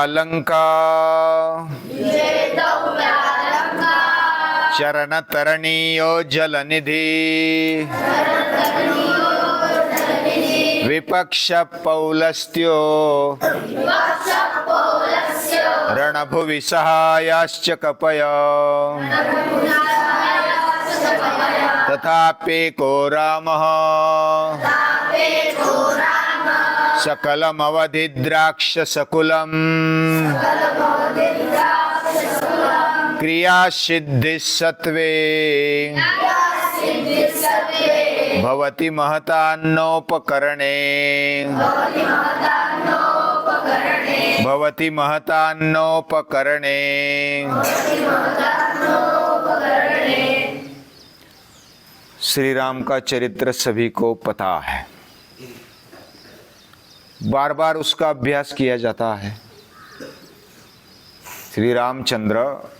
लंका चरण तरणीयो जलनिधि विपक्ष पौलस्त्यो रणभुवि सहायाश्च कपय तथाप्येको रामः सकलमवधिद्राक्षसकुलम् क्रियासिद्धिः सत्त्वे भवति महतान्नोपकरणे भवति महतान्नोपकरणे। श्री राम का चरित्र सभी को पता है, बार बार उसका अभ्यास किया जाता है। श्री रामचंद्र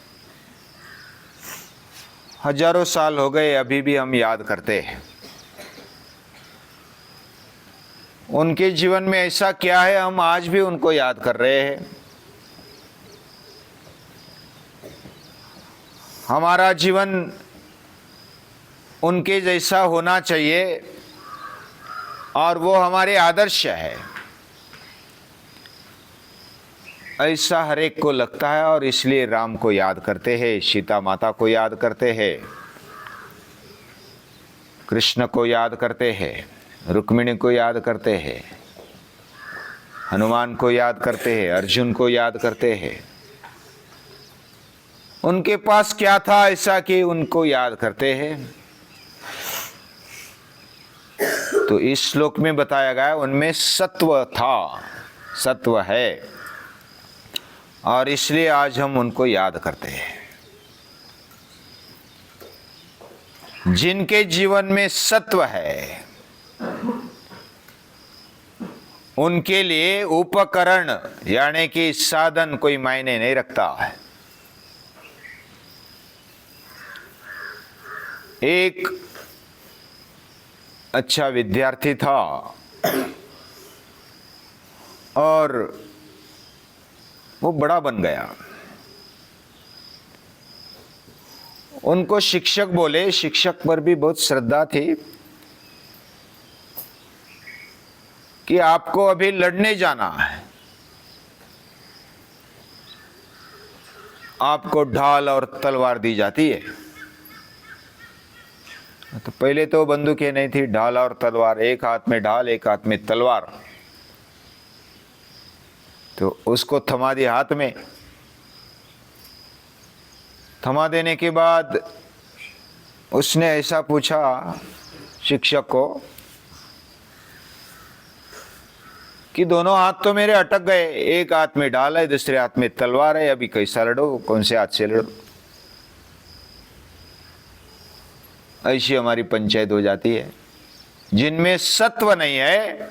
हजारों साल हो गए, अभी भी हम याद करते हैं। उनके जीवन में ऐसा क्या है, हम आज भी उनको याद कर रहे हैं। हमारा जीवन उनके जैसा होना चाहिए और वो हमारे आदर्श है, ऐसा हर एक को लगता है। और इसलिए राम को याद करते हैं, सीता माता को याद करते हैं, कृष्ण को याद करते हैं, रुक्मिणी को याद करते हैं, हनुमान को याद करते हैं, अर्जुन को याद करते हैं। उनके पास क्या था ऐसा कि उनको याद करते हैं। तो इस श्लोक में बताया गया उनमें सत्व था, सत्व है, और इसलिए आज हम उनको याद करते हैं। जिनके जीवन में सत्व है उनके लिए उपकरण यानी कि साधन कोई मायने नहीं रखता है। एक अच्छा विद्यार्थी था और वो बड़ा बन गया। उनको शिक्षक बोले, शिक्षक पर भी बहुत श्रद्धा थी कि आपको अभी लड़ने जाना है, आपको ढाल और तलवार दी जाती है। तो पहले तो बंदूकें नहीं थी, ढाल और तलवार, एक हाथ में ढाल एक हाथ में तलवार। तो उसको थमा दिया हाथ में। थमा देने के बाद उसने ऐसा पूछा शिक्षक को कि दोनों हाथ तो मेरे अटक गए, एक हाथ में ढाल है दूसरे हाथ में तलवार है, अभी कैसा लड़ो, कौन से हाथ से लड़ो। ऐसी हमारी पंचायत हो जाती है। जिनमें सत्व नहीं है,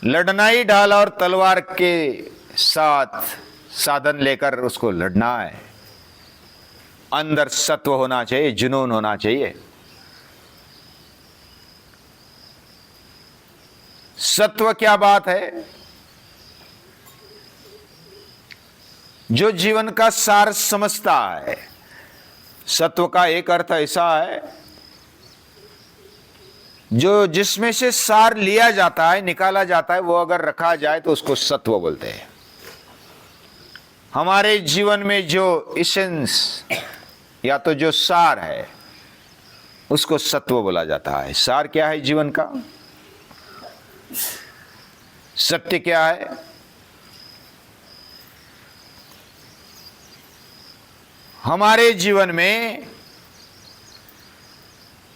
लड़ना ही ढाल और तलवार के साथ साधन लेकर उसको लड़ना है। अंदर सत्व होना चाहिए, जुनून होना चाहिए। सत्व क्या बात है? जो जीवन का सार समझता है। सत्व का एक अर्थ ऐसा है जो जिसमें से सार लिया जाता है, निकाला जाता है, वो अगर रखा जाए तो उसको सत्व बोलते हैं। हमारे जीवन में जो इसेंस या तो जो सार है उसको सत्व बोला जाता है। सार क्या है जीवन का? सत्य क्या है? हमारे जीवन में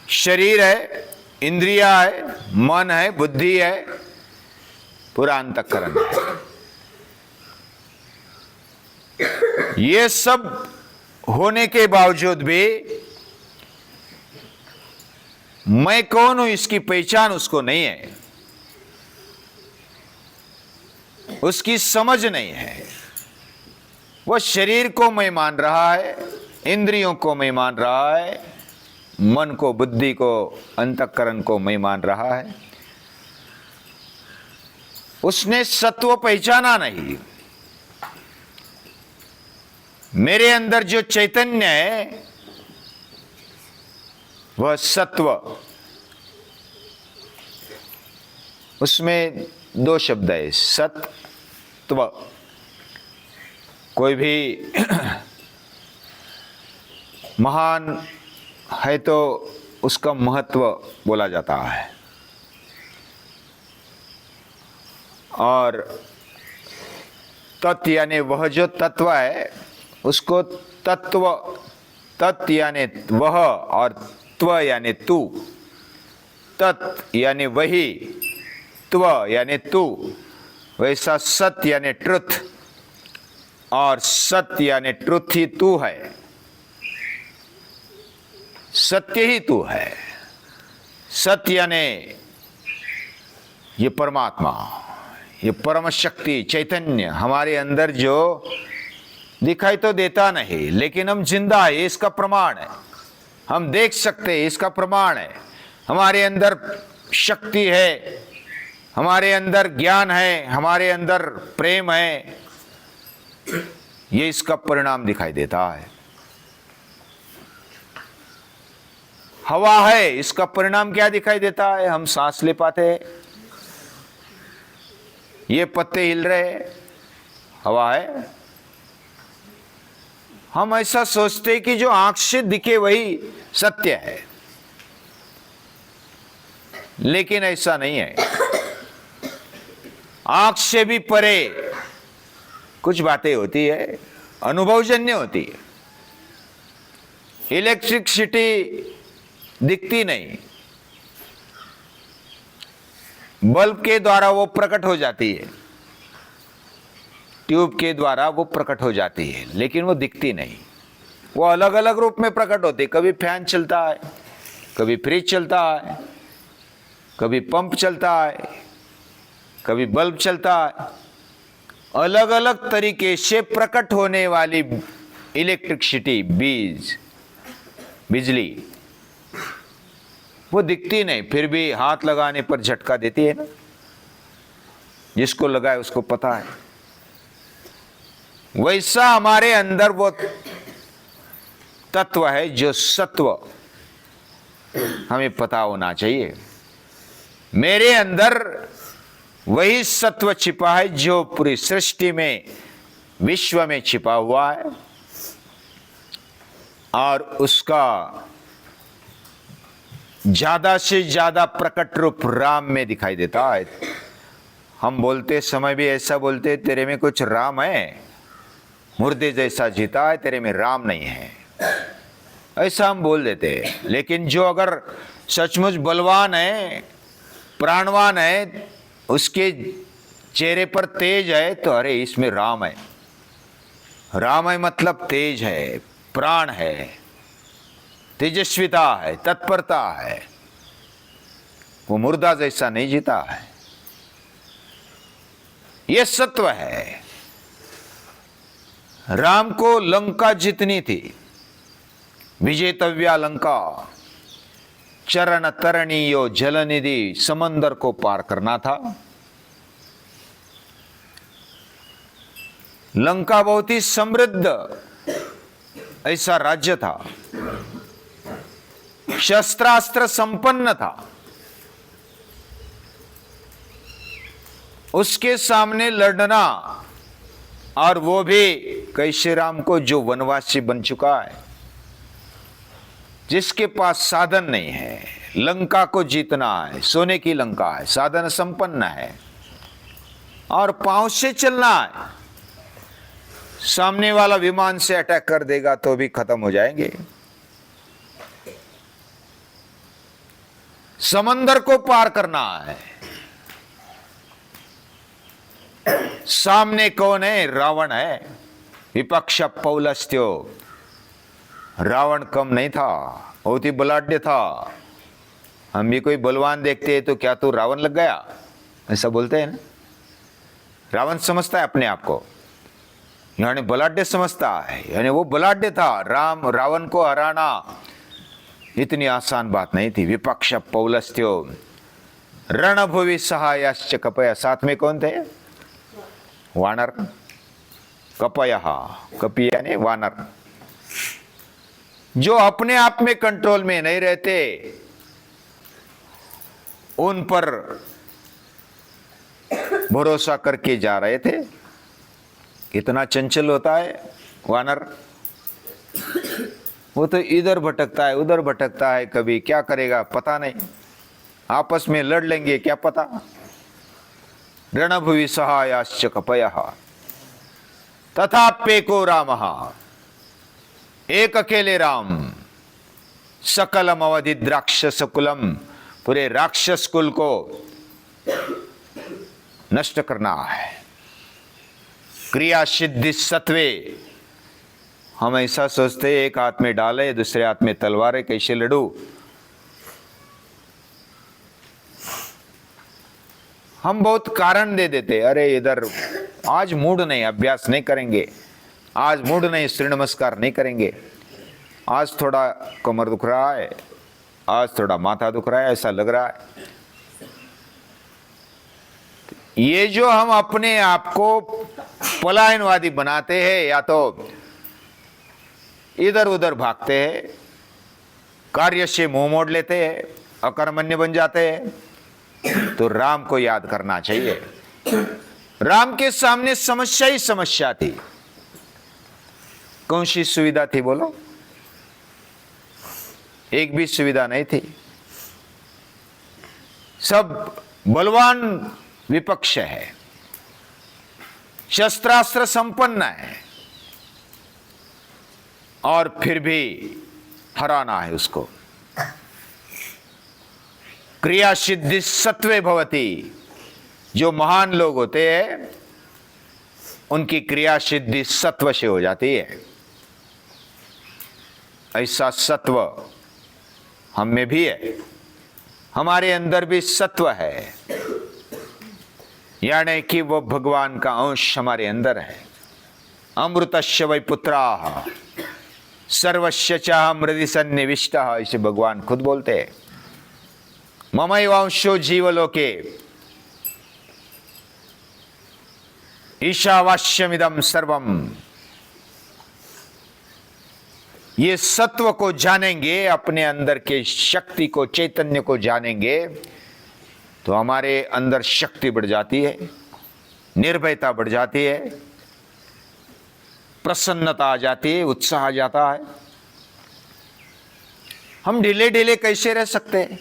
शरीर है, इंद्रिया है, मन है, बुद्धि है, पूरा अंतःकरण है। ये सब होने के बावजूद भी मैं कौन हूं इसकी पहचान उसको नहीं है, उसकी समझ नहीं है। वह शरीर को मैं मान रहा है, इंद्रियों को मैं मान रहा है, मन को, बुद्धि को, अंतःकरण को मैं मान रहा है। उसने सत्व पहचाना नहीं। मेरे अंदर जो चैतन्य है वह सत्व, उसमें दो शब्द है, सत्व। कोई भी महान है तो उसका महत्व बोला जाता है, और तत् यानी वह जो तत्व है उसको तत्व, तत् यानी वह और त्व यानी तू, तत् यानी वही, त्व यानी तू, वैसा सत्य यानी ट्रुथ, और सत्य यानी ट्रुथ ही तू है, सत्य ही तू है। सत्य यानी ये परमात्मा, ये परम शक्ति चैतन्य हमारे अंदर जो दिखाई तो देता नहीं, लेकिन हम जिंदा है इसका प्रमाण है, हम देख सकते हैं इसका प्रमाण है। हमारे अंदर शक्ति है, हमारे अंदर ज्ञान है, हमारे अंदर प्रेम है, ये इसका परिणाम दिखाई देता है। हवा है, इसका परिणाम क्या दिखाई देता है? हम सांस ले पाते हैं, ये पत्ते हिल रहे हैं, हवा है। हम ऐसा सोचते कि जो आंख से दिखे वही सत्य है, लेकिन ऐसा नहीं है। आंख से भी परे कुछ बातें होती है, अनुभवजन्य होती है। इलेक्ट्रिसिटी दिखती नहीं, बल्ब के द्वारा वो प्रकट हो जाती है, ट्यूब के द्वारा वो प्रकट हो जाती है, लेकिन वो दिखती नहीं। वो अलग अलग रूप में प्रकट होती है। कभी फैन चलता है, कभी फ्रिज चलता है, कभी पंप चलता है, कभी बल्ब चलता है। अलग अलग तरीके से प्रकट होने वाली इलेक्ट्रिसिटी, बिजली वो दिखती नहीं, फिर भी हाथ लगाने पर झटका देती है ना। जिसको लगाए उसको पता है। वैसा हमारे अंदर वो तत्व है जो सत्व, हमें पता होना चाहिए। मेरे अंदर वही सत्व छिपा है जो पूरी सृष्टि में, विश्व में छिपा हुआ है, और उसका ज्यादा से ज्यादा प्रकट रूप राम में दिखाई देता है। हम बोलते समय भी ऐसा बोलते, तेरे में कुछ राम है, मुर्दे जैसा जीता है, तेरे में राम नहीं है, ऐसा हम बोल देते। लेकिन जो अगर सचमुच बलवान है, प्राणवान है, उसके चेहरे पर तेज है, तो अरे इसमें राम है। राम है मतलब तेज है, प्राण है, तेजस्विता है, तत्परता है। वो मुर्दा जैसा नहीं जीता है। ये सत्व है। राम को लंका जितनी थी, विजेतव्या लंका, चरण तरणीयो जलनिधि, समंदर को पार करना था। लंका बहुत ही समृद्ध ऐसा राज्य था, शस्त्रास्त्र संपन्न था। उसके सामने लड़ना, और वो भी कैसे राम को जो वनवासी बन चुका है, जिसके पास साधन नहीं है, लंका को जीतना है, सोने की लंका है, साधन संपन्न है, और पांव से चलना है। सामने वाला विमान से अटैक कर देगा तो भी खत्म हो जाएंगे। समंदर को पार करना है। सामने कौन है? रावण है। विपक्ष पौलस्त्यो, रावण कम नहीं था, बहुत ही बलाढ्य था। हम भी कोई बलवान देखते हैं तो क्या तू रावण लग गया, ऐसा बोलते हैं ना। रावण समझता है अपने आप को, यानी बलाढ्य समझता है, यानी वो बलाढ्य था। रावण को हराना इतनी आसान बात नहीं थी। विपक्ष पौलस्त्यो रणभुवि सहायश्च कपय, साथ में कौन थे? वानर। कपयः, कपि यानी वानर, जो अपने आप में कंट्रोल में नहीं रहते, उन पर भरोसा करके जा रहे थे। कितना चंचल होता है वानर, वो तो इधर भटकता है उधर भटकता है, कभी क्या करेगा पता नहीं, आपस में लड़ लेंगे क्या पता। रणभुवि सहायाश्च कपयः तथाप्येको रामः, एक अकेले राम, सकलम अवधित राक्षस कुलम, पूरे राक्षस कुल को नष्ट करना है। क्रिया सिद्धि सत्वे, हम ऐसा सोचते एक हाथ में डाले दूसरे हाथ में तलवार है, कैसे लड़ू। हम बहुत कारण दे देते, अरे इधर आज मूड नहीं, अभ्यास नहीं करेंगे, आज मूड नहीं, सूर्य नमस्कार नहीं करेंगे, आज थोड़ा कमर दुख रहा है, आज थोड़ा माथा दुख रहा है, ऐसा लग रहा है। ये जो हम अपने आप को पलायनवादी बनाते हैं, या तो इधर उधर भागते हैं, कार्य से मुंह मोड़ लेते हैं, अकर्मण्य बन जाते हैं, तो राम को याद करना चाहिए। राम के सामने समस्या ही समस्या थी। कौन सी सुविधा थी बोलो? एक भी सुविधा नहीं थी। सब बलवान विपक्ष है, शस्त्रास्त्र संपन्न है, और फिर भी हराना है उसको। क्रिया सिद्धि सत्वे भवति, जो महान लोग होते हैं उनकी क्रिया सिद्धि सत्व से हो जाती है। ऐसा सत्व हम में भी है, हमारे अंदर भी सत्व है, यानी कि वो भगवान का अंश हमारे अंदर है। अमृतस्य वै पुत्राः सर्वस्य च हृदि सन्निविष्टः, इसे भगवान खुद बोलते हैं। ममैवांशो जीवलोके ईशावास्यमिदं सर्वम। ये सत्व को जानेंगे, अपने अंदर के शक्ति को, चैतन्य को जानेंगे, तो हमारे अंदर शक्ति बढ़ जाती है, निर्भयता बढ़ जाती है, प्रसन्नता आ जाती है, उत्साह आ जाता है। हम ढीले ढीले कैसे रह सकते हैं?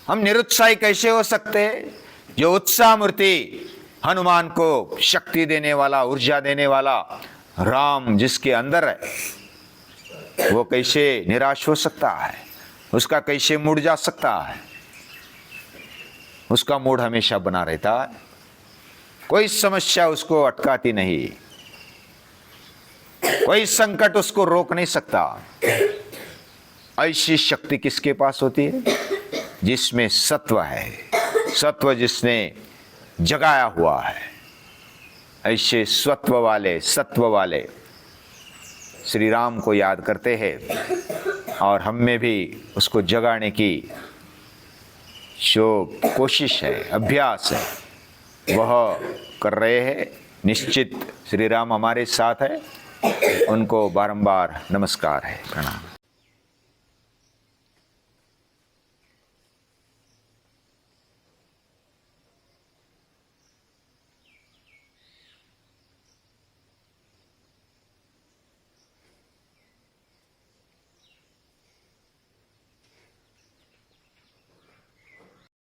हम निरुत्साही कैसे हो सकते हैं? जो उत्साह मूर्ति, हनुमान को शक्ति देने वाला, ऊर्जा देने वाला राम जिसके अंदर है, वो कैसे निराश हो सकता है? उसका कैसे मूड जा सकता है? उसका मूड हमेशा बना रहता है, कोई समस्या उसको अटकाती नहीं, कोई संकट उसको रोक नहीं सकता। ऐसी शक्ति किसके पास होती है? जिसमें सत्व है, सत्व जिसने जगाया हुआ है। ऐसे सत्व वाले श्री राम को याद करते हैं, और हम में भी उसको जगाने की जो कोशिश है, अभ्यास है, वह कर रहे हैं। निश्चित श्री राम हमारे साथ है, उनको बारंबार नमस्कार है, प्रणाम।